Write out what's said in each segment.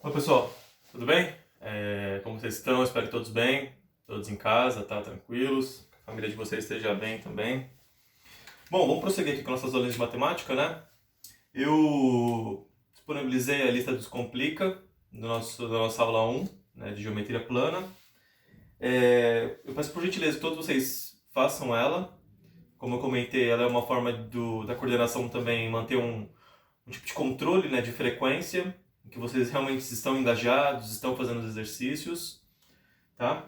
Oi pessoal, tudo bem? Como vocês estão? Espero que todos bem, todos em casa, tá? Tranquilos, que a família de vocês esteja bem também. Bom, vamos prosseguir aqui com nossas aulas de matemática, né? Eu disponibilizei a lista dos Complica da nossa aula 1, né, de geometria plana. Eu peço por gentileza que todos vocês façam ela. Como eu comentei, ela é uma forma da coordenação também manter um tipo de controle, né, de frequência, em que vocês realmente estão engajados, estão fazendo os exercícios, tá?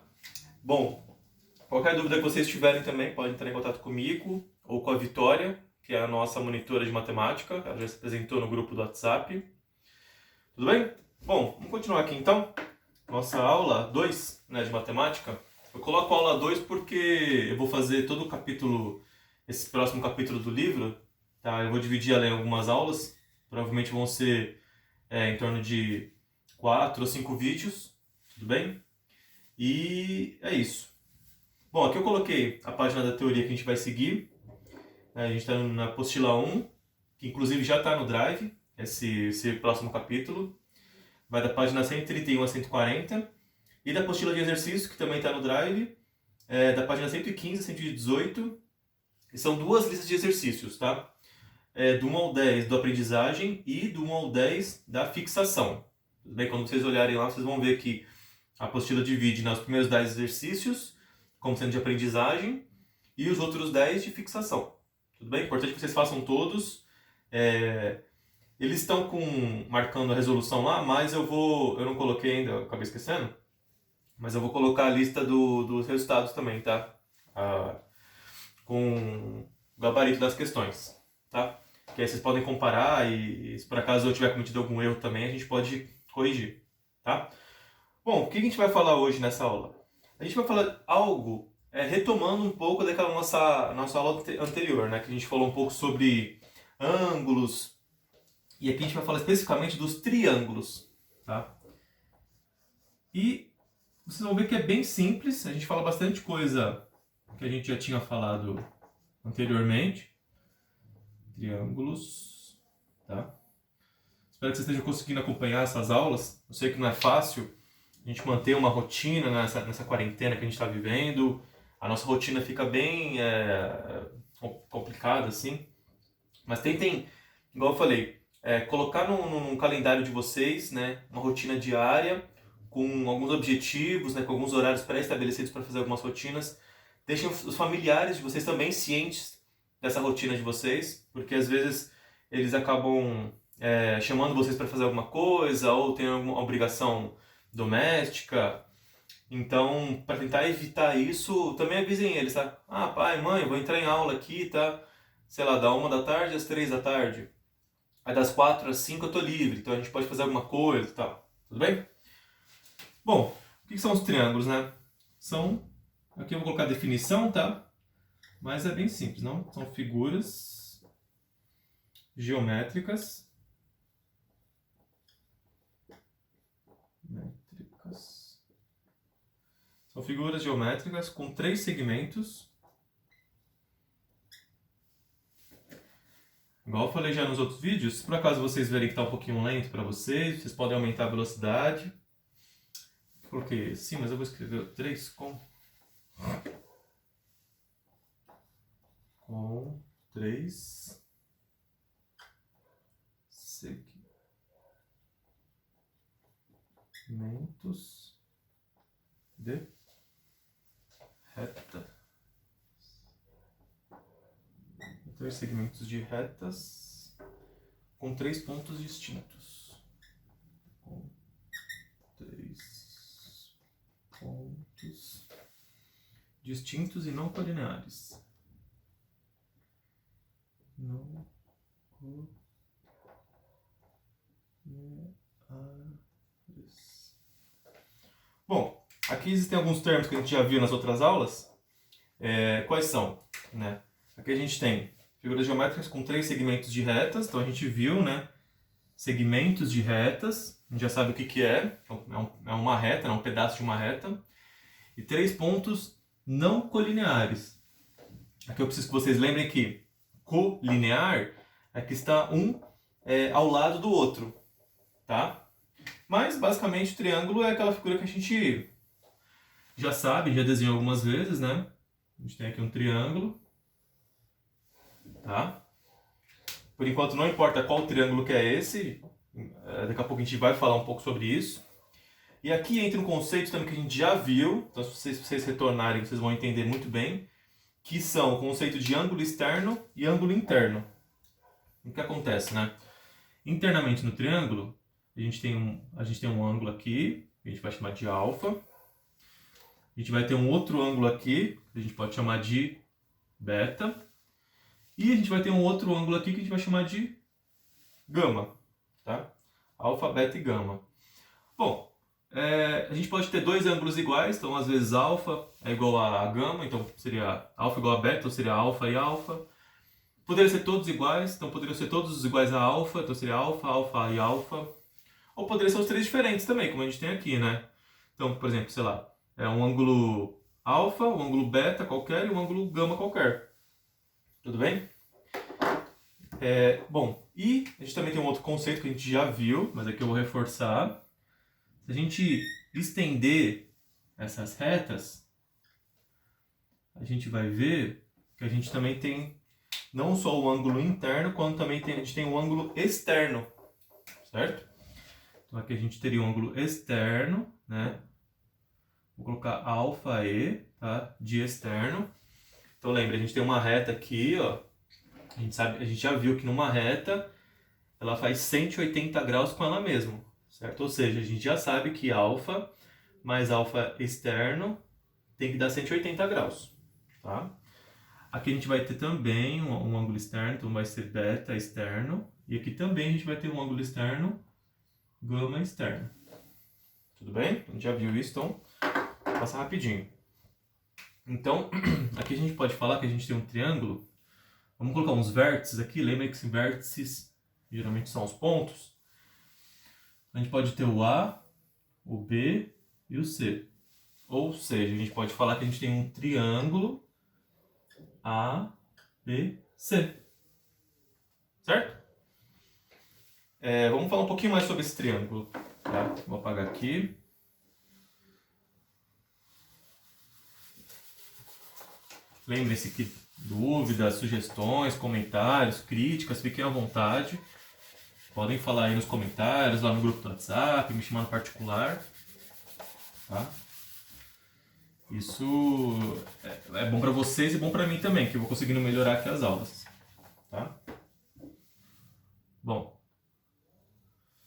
Bom, qualquer dúvida que vocês tiverem também, podem entrar em contato comigo ou com a Vitória, que é a nossa monitora de matemática, ela já se apresentou no grupo do WhatsApp. Tudo bem? Bom, vamos continuar aqui então. Nossa aula 2, né, de matemática. Eu coloco a aula 2 porque eu vou fazer todo o capítulo, esse próximo capítulo do livro, tá? Eu vou dividir ela em algumas aulas, provavelmente vão ser em torno de 4 ou 5 vídeos, tudo bem? E é isso. Bom, aqui eu coloquei a página da teoria que a gente vai seguir. A gente está na apostila 1, que inclusive já está no Drive, esse próximo capítulo. Vai da página 131 a 140. E da apostila de exercício, que também está no Drive, da página 115 a 118. E são duas listas de exercícios, tá? Do 1 ao 10 do aprendizagem e do 1 ao 10 da fixação. Tudo bem? Quando vocês olharem lá, vocês vão ver que a apostila divide nos primeiros 10 exercícios, como sendo de aprendizagem, e os outros 10 de fixação. Tudo bem? Importante que vocês façam todos. Eles estão marcando a resolução lá, mas eu não coloquei ainda, eu acabei esquecendo, mas eu vou colocar a lista dos resultados também, tá? Com o gabarito das questões, tá? Que aí vocês podem comparar e se por acaso eu tiver cometido algum erro também, a gente pode corrigir, tá? Bom, o que a gente vai falar hoje nessa aula? A gente vai falar algo retomando um pouco daquela nossa aula anterior, né? Que a gente falou um pouco sobre ângulos, e aqui a gente vai falar especificamente dos triângulos, tá? E vocês vão ver que é bem simples, a gente fala bastante coisa que a gente já tinha falado anteriormente. Triângulos, tá? Espero que vocês estejam conseguindo acompanhar essas aulas. Eu sei que não é fácil a gente manter uma rotina nessa quarentena que a gente está vivendo. A nossa rotina fica bem complicada, assim. Mas tentem, igual eu falei, colocar num calendário de vocês, né, uma rotina diária, com alguns objetivos, né, com alguns horários pré-estabelecidos para fazer algumas rotinas. Deixem os familiares de vocês também cientes dessa rotina de vocês, porque às vezes eles acabam chamando vocês para fazer alguma coisa ou tem alguma obrigação doméstica. Então, para tentar evitar isso, também avisem eles, tá? Ah, pai, mãe, eu vou entrar em aula aqui, tá? Sei lá, da 1 da tarde às 3 da tarde. Aí das 4 às 5 eu tô livre, então a gente pode fazer alguma coisa e tal. Tudo bem? Bom, o que são os triângulos, né? Aqui eu vou colocar a definição, tá? Mas é bem simples, não? São figuras geométricas. São figuras geométricas com 3 segmentos. Igual eu falei já nos outros vídeos, se por acaso vocês verem que está um pouquinho lento para vocês podem aumentar a velocidade. Coloquei sim, mas eu vou escrever 3 com 3 segmentos de reta. 3 segmentos de retas com 3 pontos distintos. Com 3 pontos distintos e não colineares. Não colineares. Bom, aqui existem alguns termos que a gente já viu nas outras aulas. Quais são? Né? Aqui a gente tem figuras geométricas com 3 segmentos de retas, então a gente viu, né? Segmentos de retas, a gente já sabe o que é, é uma reta, é um pedaço de uma reta, e 3 pontos não colineares. Aqui eu preciso que vocês lembrem que colinear é que está um ao lado do outro, tá? Mas, basicamente, o triângulo é aquela figura que a gente já sabe, já desenhou algumas vezes, né? A gente tem aqui um triângulo, tá? Por enquanto não importa qual triângulo que é esse, daqui a pouco a gente vai falar um pouco sobre isso. E aqui entra um conceito também que a gente já viu, então se vocês retornarem, vocês vão entender muito bem, que são o conceito de ângulo externo e ângulo interno. O que acontece, né? Internamente no triângulo, a gente tem um ângulo aqui, que a gente vai chamar de alfa. A gente vai ter um outro ângulo aqui, que a gente pode chamar de beta. E a gente vai ter um outro ângulo aqui que a gente vai chamar de gama, tá? Alfa, beta e gama. Bom, a gente pode ter dois ângulos iguais, então às vezes alfa é igual a gama, então seria alfa igual a beta, ou seria alfa e alfa. Poderiam ser todos iguais, então poderiam ser todos iguais a alfa, então seria alfa, alfa e alfa. Ou poderiam ser os três diferentes também, como a gente tem aqui, né? Então, por exemplo, sei lá, é um ângulo alfa, um ângulo beta qualquer e um ângulo gama qualquer. Tudo bem? Bom, e a gente também tem um outro conceito que a gente já viu, mas aqui eu vou reforçar. Se a gente estender essas retas, a gente vai ver que a gente também tem não só o ângulo interno, quanto também a gente tem o ângulo externo, certo? Então aqui a gente teria um ângulo externo, né? Vou colocar alfa E, tá? De externo. Então lembra, a gente tem uma reta aqui, ó. A gente já viu que numa reta ela faz 180 graus com ela mesma, certo? Ou seja, a gente já sabe que alfa mais alfa externo tem que dar 180 graus, tá? Aqui a gente vai ter também um ângulo externo, então vai ser beta externo. E aqui também a gente vai ter um ângulo externo, gama externo. Tudo bem? A gente já viu isso, então passa rapidinho. Então, aqui a gente pode falar que a gente tem um triângulo. Vamos colocar uns vértices aqui. Lembra que esses vértices geralmente são os pontos. A gente pode ter o A, o B e o C. Ou seja, a gente pode falar que a gente tem um triângulo A, B, C. Certo? Vamos falar um pouquinho mais sobre esse triângulo. Tá? Vou apagar aqui. Lembre-se que dúvidas, sugestões, comentários, críticas, fiquem à vontade. Podem falar aí nos comentários, lá no grupo do WhatsApp, me chamar no particular. Tá? Isso é bom para vocês e bom para mim também, que eu vou conseguindo melhorar aqui as aulas. Tá? Bom,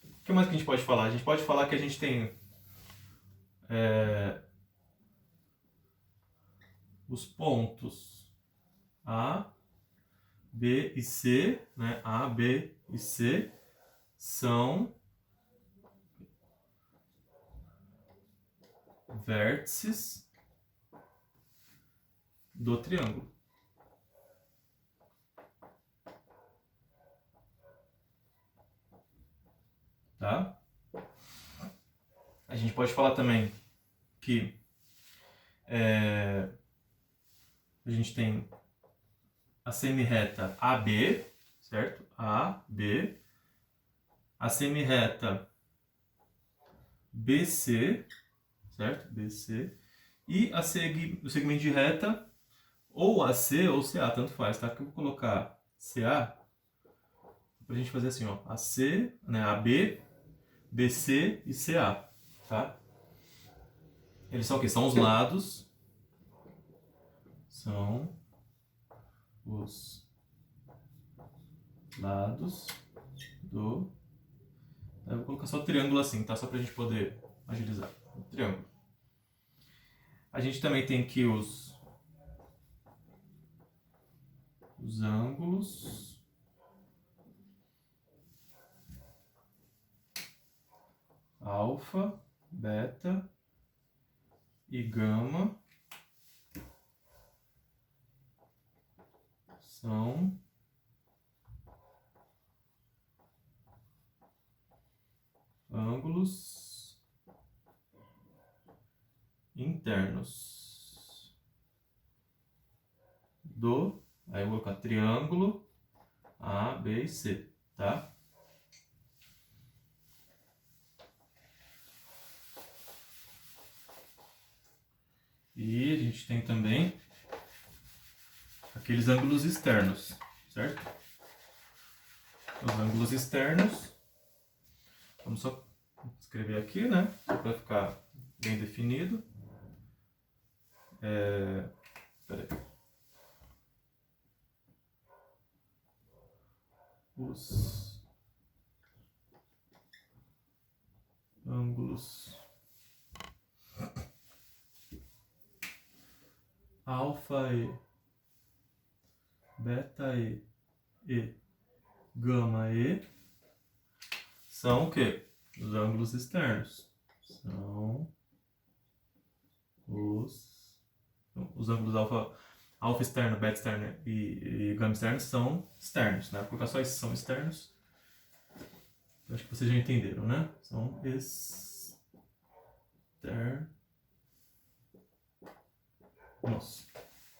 o que mais que a gente pode falar? A gente pode falar que a gente tem os pontos A, B e C, né? A, B e C são vértices do triângulo. Tá? A gente pode falar também que a gente tem a semirreta AB, certo? AB, a semirreta BC, certo? BC, e o segmento de reta ou AC ou CA, tanto faz, tá? Que eu vou colocar CA pra gente fazer assim, ó, AC, né, AB, BC e CA, tá? Eles são o quê? São os lados, são os lados do... Eu vou colocar só o triângulo assim, tá? Só pra gente poder agilizar. O triângulo. A gente também tem aqui os ângulos. Alfa, beta e gama são ângulos internos do... Aí eu vou colocar triângulo A, B e C, tá? E a gente tem também aqueles ângulos externos, certo? Os ângulos externos, vamos só escrever aqui, né? Só para ficar bem definido. Peraí. Os ângulos alfa e beta e gama e são o quê? Os ângulos externos. São os ângulos alfa externo, beta externo e gama externo são externos, né? Vou colocar só esses são externos. Eu acho que vocês já entenderam, né? São externos.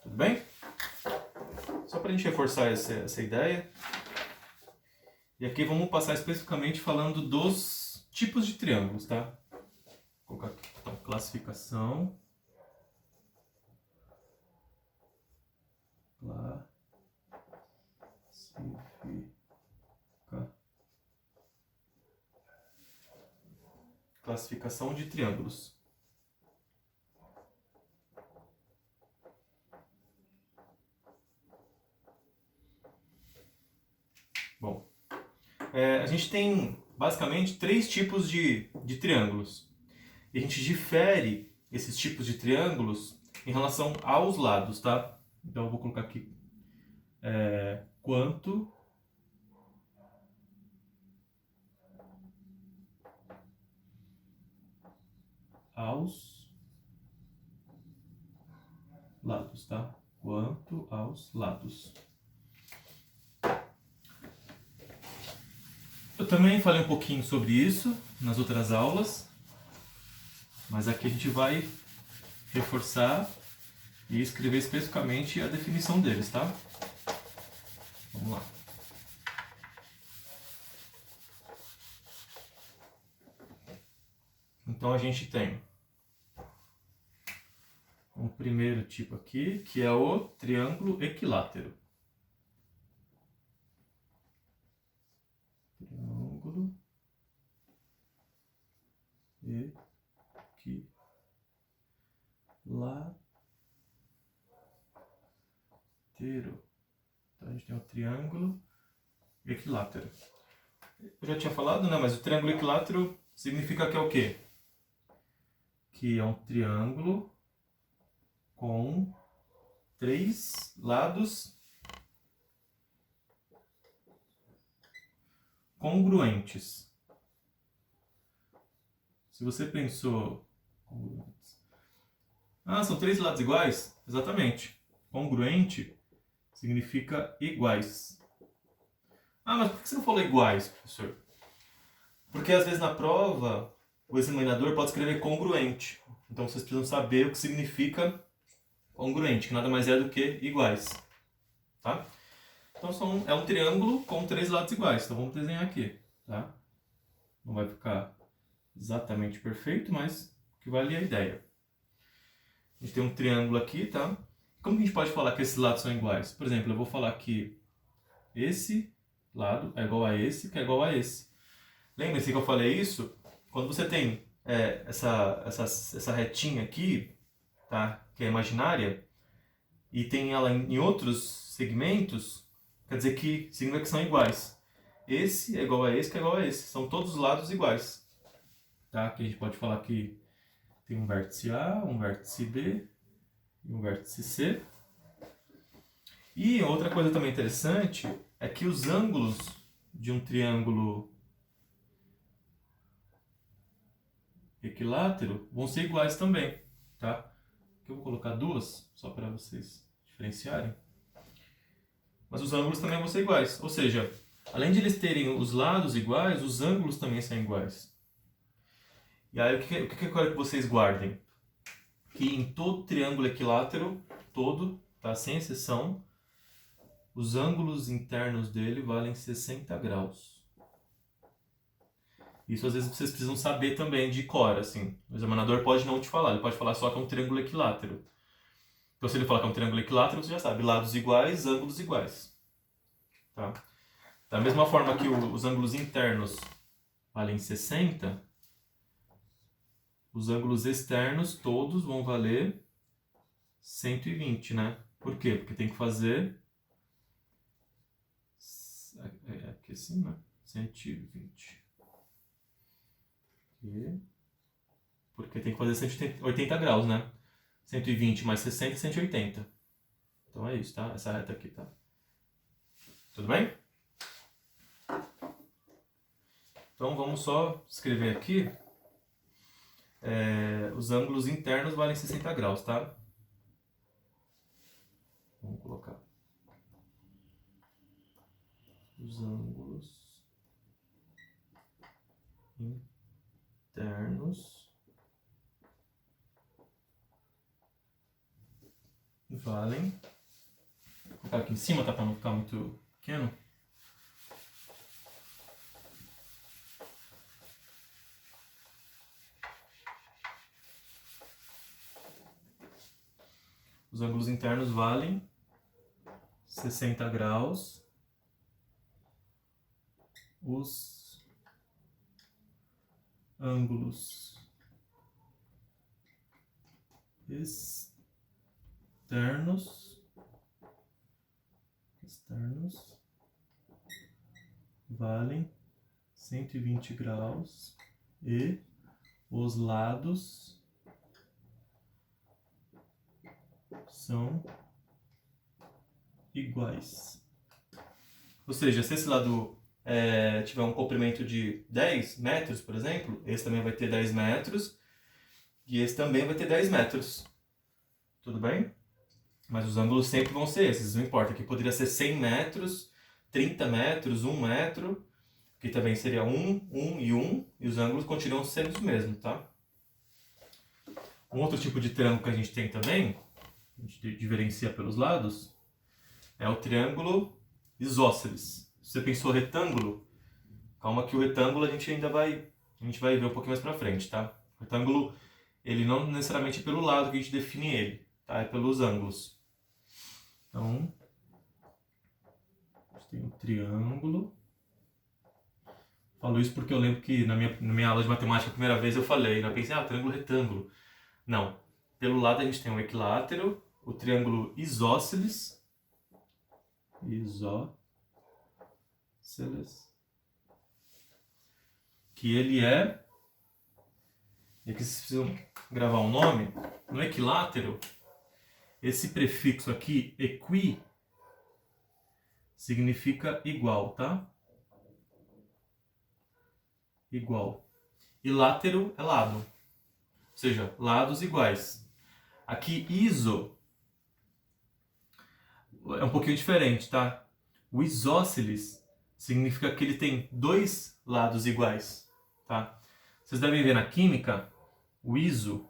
Tudo bem? Só para a gente reforçar essa ideia. E aqui vamos passar especificamente falando dos tipos de triângulos, tá? Vou colocar aqui, então, classificação. Classificação de triângulos. Bom, a gente tem basicamente 3 tipos de triângulos. E a gente difere esses tipos de triângulos em relação aos lados, tá? Então eu vou colocar aqui quanto aos lados, tá? Quanto aos lados. Eu também falei um pouquinho sobre isso nas outras aulas, mas aqui a gente vai reforçar e escrever especificamente a definição deles, tá? Vamos lá. Então a gente tem um primeiro tipo aqui, que é o triângulo equilátero. Triângulo equilátero. Então a gente tem o triângulo equilátero. Eu já tinha falado, né? Mas o triângulo equilátero significa que é o quê? Que é um triângulo com 3 lados congruentes. Se você pensou... são 3 lados iguais? Exatamente. Congruente significa iguais. Mas por que você não falou iguais, professor? Porque às vezes na prova o examinador pode escrever congruente. Então vocês precisam saber o que significa congruente, que nada mais é do que iguais. Tá? Então é um triângulo com 3 lados iguais. Então vamos desenhar aqui. Tá? Não vai ficar exatamente perfeito, mas que vale a ideia. A gente tem um triângulo aqui, tá? Como que a gente pode falar que esses lados são iguais? Por exemplo, eu vou falar que esse lado é igual a esse, que é igual a esse. Lembre-se que eu falei isso? Quando você tem essa retinha aqui, tá? Que é imaginária, e tem ela em outros segmentos, quer dizer que significa que são iguais. Esse é igual a esse, que é igual a esse. São todos os lados iguais. Tá? Aqui a gente pode falar que tem um vértice A, um vértice B e um vértice C. E outra coisa também interessante é que os ângulos de um triângulo equilátero vão ser iguais também, tá? Aqui eu vou colocar 2, só para vocês diferenciarem. Mas os ângulos também vão ser iguais, ou seja, além de eles terem os lados iguais, os ângulos também são iguais. E aí o que eu quero que vocês guardem? Que em todo triângulo equilátero, tá, sem exceção, os ângulos internos dele valem 60 graus. Isso às vezes vocês precisam saber também de cor, assim. O examinador pode não te falar, ele pode falar só que é um triângulo equilátero. Então se ele falar que é um triângulo equilátero, você já sabe, lados iguais, ângulos iguais. Tá? Da mesma forma que os ângulos internos valem 60, os ângulos externos todos vão valer 120, né? Por quê? Porque tem que fazer... aqui assim, né? 120. Aqui. Porque tem que fazer 180 graus, né? 120 mais 60, 180. Então é isso, tá? Essa reta aqui, tá? Tudo bem? Então vamos só escrever aqui. Os ângulos internos valem 60 graus, tá? Vamos colocar. Os ângulos internos valem... Vou colocar aqui em cima, tá? Para não ficar muito pequeno. Os ângulos internos valem 60 graus. Os ângulos externos valem 120 graus e os lados são iguais. Ou seja, se esse lado tiver um comprimento de 10 metros, por exemplo, esse também vai ter 10 metros e esse também vai ter 10 metros. Tudo bem? Mas os ângulos sempre vão ser esses, não importa. Aqui poderia ser 100 metros, 30 metros, 1 metro, que também seria 1, 1 e 1, e os ângulos continuam sendo os mesmos, tá? Um outro tipo de triângulo que a gente tem também, a gente diferencia pelos lados, é o triângulo isósceles. Se você pensou retângulo, calma que o retângulo a gente vai ver um pouquinho mais pra frente, tá? O retângulo, ele não necessariamente é pelo lado que a gente define ele, tá? É pelos ângulos. Então, a gente tem um triângulo. Falo isso porque eu lembro que na minha aula de matemática, a primeira vez eu falei, eu pensei, triângulo retângulo. Não. Pelo lado a gente tem o equilátero, o triângulo isósceles. Que ele é... E aqui vocês precisam gravar um nome. No equilátero, esse prefixo aqui, equi, significa igual, tá? Igual. E látero é lado. Ou seja, lados iguais. Aqui, iso é um pouquinho diferente, tá? O isósceles significa que ele tem dois lados iguais, tá? Vocês devem ver na química, o iso,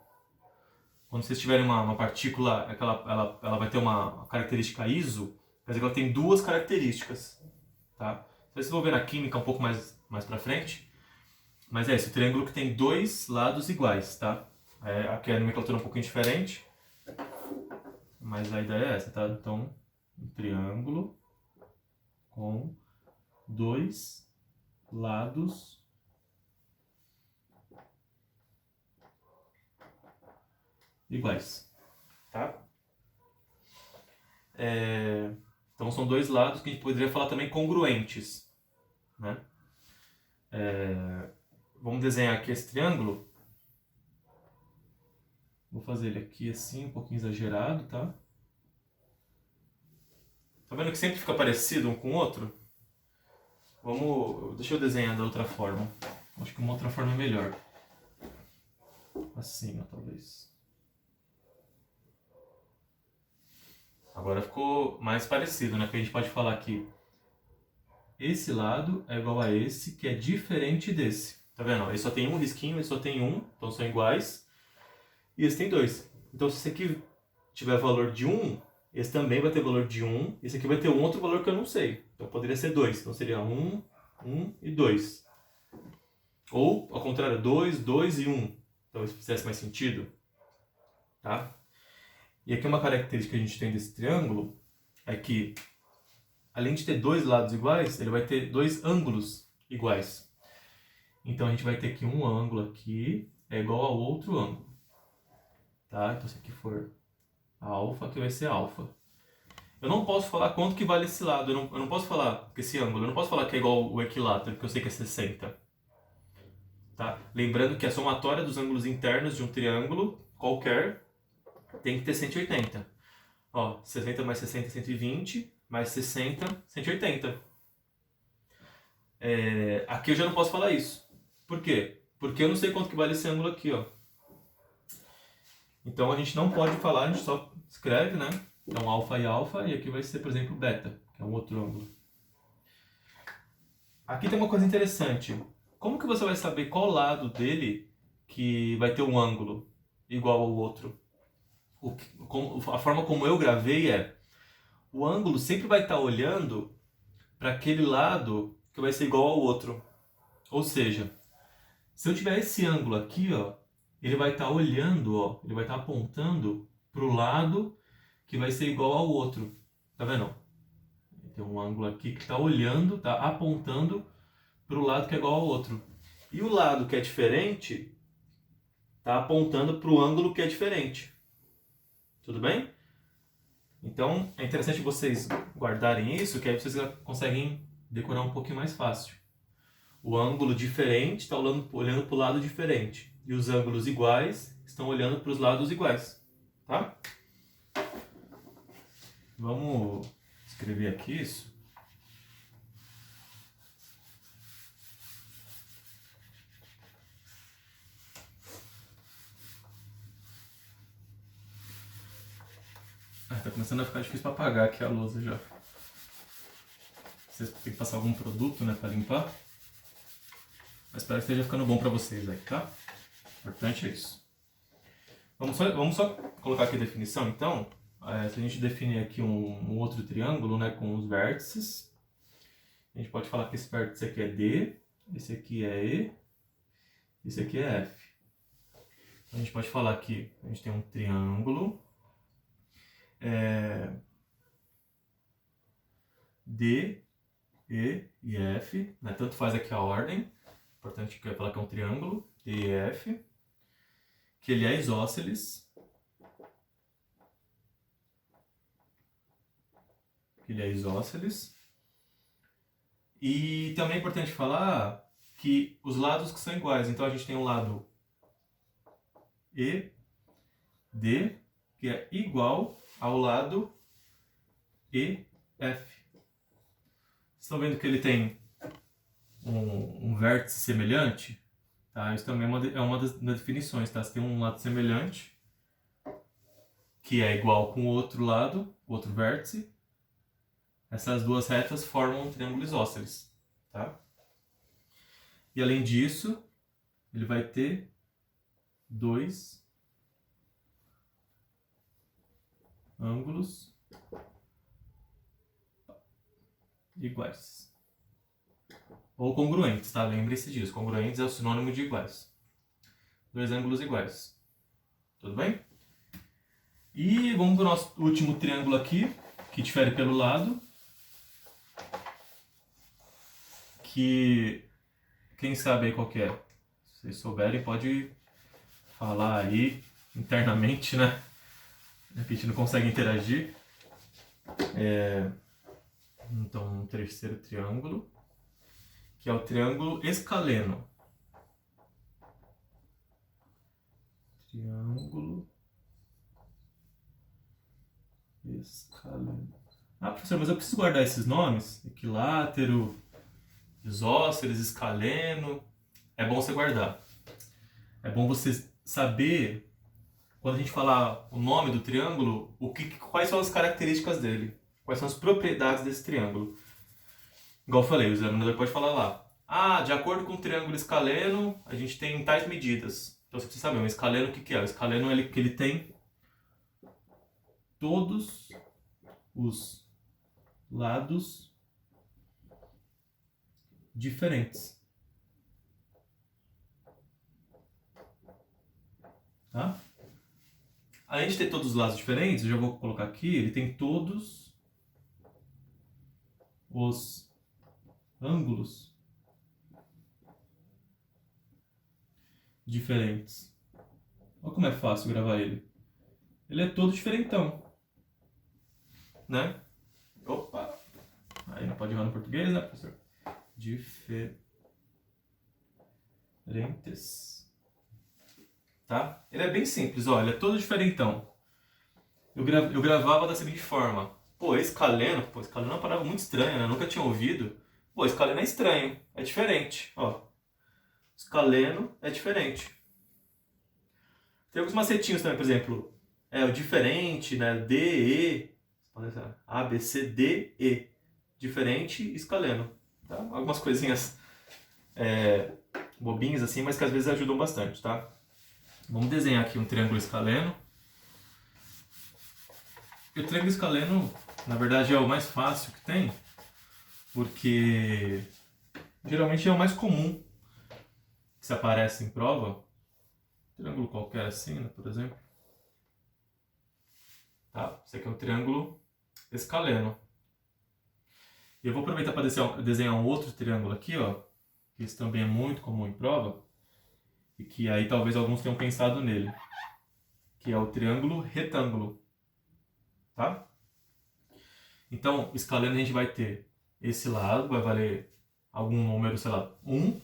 quando vocês tiverem uma partícula, ela vai ter uma característica iso, quer dizer que ela tem duas características, tá? Vocês vão ver na química um pouco mais pra frente, mas é esse, o triângulo que tem dois lados iguais, tá? Aqui a nomenclatura é um pouquinho diferente, mas a ideia é essa, tá? Então, um triângulo com dois lados iguais, tá? Então são dois lados que a gente poderia falar também congruentes, né? Vamos desenhar aqui esse triângulo. Vou fazer ele aqui assim, um pouquinho exagerado, tá? Tá vendo que sempre fica parecido um com o outro? Deixa eu desenhar da outra forma. Acho que uma outra forma é melhor. Assim, ó, talvez. Agora ficou mais parecido, né? Porque a gente pode falar que esse lado é igual a esse, que é diferente desse. Tá vendo? Ele só tem um risquinho, ele só tem um, então são iguais. E esse tem dois. Então se esse aqui tiver valor de 1, esse também vai ter valor de 1. Esse aqui vai ter um outro valor que eu não sei. Então poderia ser 2. Então seria 1, 1 e 2. Ou, ao contrário, 2, 2 e 1. Talvez fizesse mais sentido. Tá? E aqui uma característica que a gente tem desse triângulo é que, além de ter dois lados iguais, ele vai ter dois ângulos iguais. Então a gente vai ter que um ângulo aqui é igual ao outro ângulo. Tá? Então se aqui for alfa, aqui vai ser alfa. Eu não posso falar quanto que vale esse lado. Eu não posso falar que esse ângulo, eu não posso falar que é igual o equilátero, porque eu sei que é 60. Tá? Lembrando que a somatória dos ângulos internos de um triângulo qualquer tem que ter 180. Ó, 60 mais 60 é 120, mais 60, 180. Aqui eu já não posso falar isso. Por quê? Porque eu não sei quanto que vale esse ângulo aqui, ó. Então a gente não pode falar, a gente só escreve, né? Então alfa, e aqui vai ser, por exemplo, beta, que é um outro ângulo. Aqui tem uma coisa interessante. Como que você vai saber qual lado dele que vai ter um ângulo igual ao outro? A forma como eu gravei é: o ângulo sempre vai estar olhando para aquele lado que vai ser igual ao outro. Ou seja, se eu tiver esse ângulo aqui, ó, ele vai estar olhando, ó, ele vai estar apontando para o lado que vai ser igual ao outro. Tá vendo? Tem um ângulo aqui que está olhando, está apontando para o lado que é igual ao outro. E o lado que é diferente está apontando para o ângulo que é diferente. Tudo bem? Então é interessante vocês guardarem isso, que aí vocês conseguem decorar um pouquinho mais fácil. O ângulo diferente está olhando para o lado diferente. E os ângulos iguais estão olhando para os lados iguais. Tá? Vamos escrever aqui isso. Tá começando a ficar difícil para apagar aqui a lousa já. Vocês têm que passar algum produto, né, para limpar. Mas espero que esteja ficando bom para vocês aí, tá? O importante é isso. Vamos só colocar aqui a definição, então. Se a gente definir aqui um outro triângulo, né, com os vértices, a gente pode falar que esse vértice aqui é D, esse aqui é E, esse aqui é F. A gente pode falar que a gente tem um triângulo D, E e F, né? Tanto faz aqui a ordem, importante que eu falar que é um triângulo D e F, que ele é isósceles, e também é importante falar que os lados que são iguais, então a gente tem um lado E, D, que é igual ao lado E, F. Estão vendo que ele tem um vértice semelhante? Tá? Isso também é uma das definições. Tá? Você tem um lado semelhante, que é igual com o outro lado, o outro vértice. Essas duas retas formam um triângulo isósceles. Tá? E além disso, ele vai ter dois ângulos iguais. Ou congruentes, tá? Lembre-se disso. Congruentes é o sinônimo de iguais. Dois ângulos iguais. Tudo bem? E vamos para o nosso último triângulo aqui, que difere pelo lado. Que quem sabe aí qual que é? Se vocês souberem, pode falar aí internamente, né? A gente não consegue interagir. Então, um terceiro triângulo, que é o triângulo escaleno. Triângulo escaleno. Ah, professor, mas eu preciso guardar esses nomes? Equilátero, isósceles, escaleno. É bom você guardar. É bom você saber, quando a gente falar o nome do triângulo, quais são as características dele. Quais são as propriedades desse triângulo. Igual eu falei, o examinador pode falar lá. Ah, de acordo com o triângulo escaleno, a gente tem tais medidas. Então você precisa saber, um escaleno o que é? O escaleno é que ele tem todos os lados diferentes. tá? Além de ter todos os lados diferentes, eu já vou colocar aqui, ele tem todos os ângulos diferentes. Olha como é fácil gravar ele. Ele é todo diferentão, né? Opa! Aí não pode errar no português, né, professor? Diferentes. Tá? Ele é bem simples, ó, ele é todo diferentão. Eu gravava da seguinte forma. Pô, escaleno é uma palavra muito estranha, né? Eu nunca tinha ouvido. Pô, escaleno é estranho, é diferente, ó. Escaleno é diferente. Tem alguns macetinhos também, por exemplo, o diferente, né? D, E, A, B, C, D, E. Diferente, escaleno. Tá? Algumas coisinhas bobinhas assim, mas que às vezes ajudam bastante, tá? Vamos desenhar aqui um triângulo escaleno. E o triângulo escaleno, na verdade, é o mais fácil que tem, porque geralmente é o mais comum que se aparece em prova. Triângulo qualquer assim, né, por exemplo. Tá? Esse aqui é um triângulo escaleno. E eu vou aproveitar para desenhar um outro triângulo aqui, ó, que esse também é muito comum em prova, e que aí talvez alguns tenham pensado nele, que é o triângulo retângulo. Tá? Então, escaleno a gente vai ter esse lado, vai valer algum número, sei lá, 1.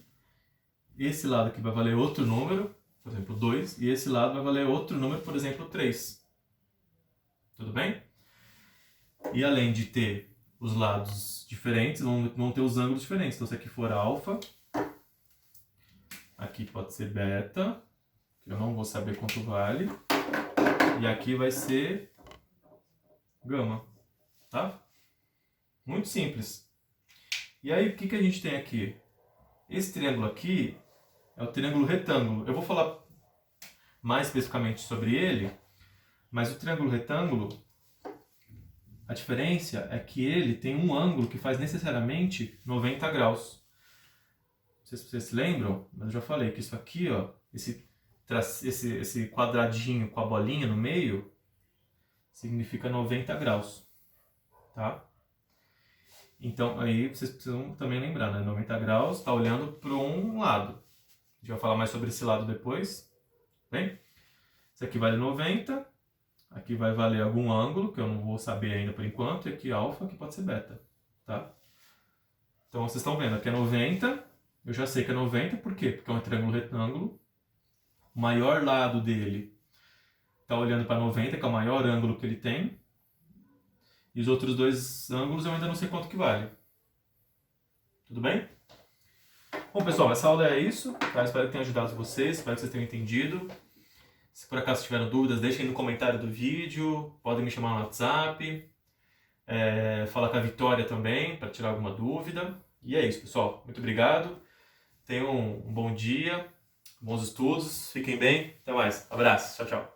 Esse lado aqui vai valer outro número, por exemplo, 2. E esse lado vai valer outro número, por exemplo, 3. Tudo bem? E além de ter os lados diferentes, vão ter os ângulos diferentes. Então, se aqui for alfa, aqui pode ser beta, que eu não vou saber quanto vale. E aqui vai ser gama, tá? Muito simples. E aí, o que a gente tem aqui? Esse triângulo aqui é o triângulo retângulo. Eu vou falar mais especificamente sobre ele, mas o triângulo retângulo, a diferença é que ele tem um ângulo que faz necessariamente 90 graus. Não sei se vocês se lembram, mas eu já falei que isso aqui, ó, esse quadradinho com a bolinha no meio, significa 90 graus, tá? Então, aí vocês precisam também lembrar, né? 90 graus está olhando para um lado. A gente vai falar mais sobre esse lado depois. Bem? Esse aqui vale 90. Aqui vai valer algum ângulo, que eu não vou saber ainda por enquanto. E aqui alfa, que pode ser beta. Tá? Então, vocês estão vendo, aqui é 90. Eu já sei que é 90, por quê? Porque é um triângulo retângulo. O maior lado dele está olhando para 90, que é o maior ângulo que ele tem. E os outros dois ângulos eu ainda não sei quanto que vale. Tudo bem? Bom, pessoal, essa aula é isso. Tá? Espero que tenha ajudado vocês, espero que vocês tenham entendido. Se por acaso tiveram dúvidas, deixem no comentário do vídeo. Podem me chamar no WhatsApp. Falar com a Vitória também, para tirar alguma dúvida. E é isso, pessoal. Muito obrigado. Tenham um bom dia, bons estudos. Fiquem bem. Até mais. Abraço. Tchau, tchau.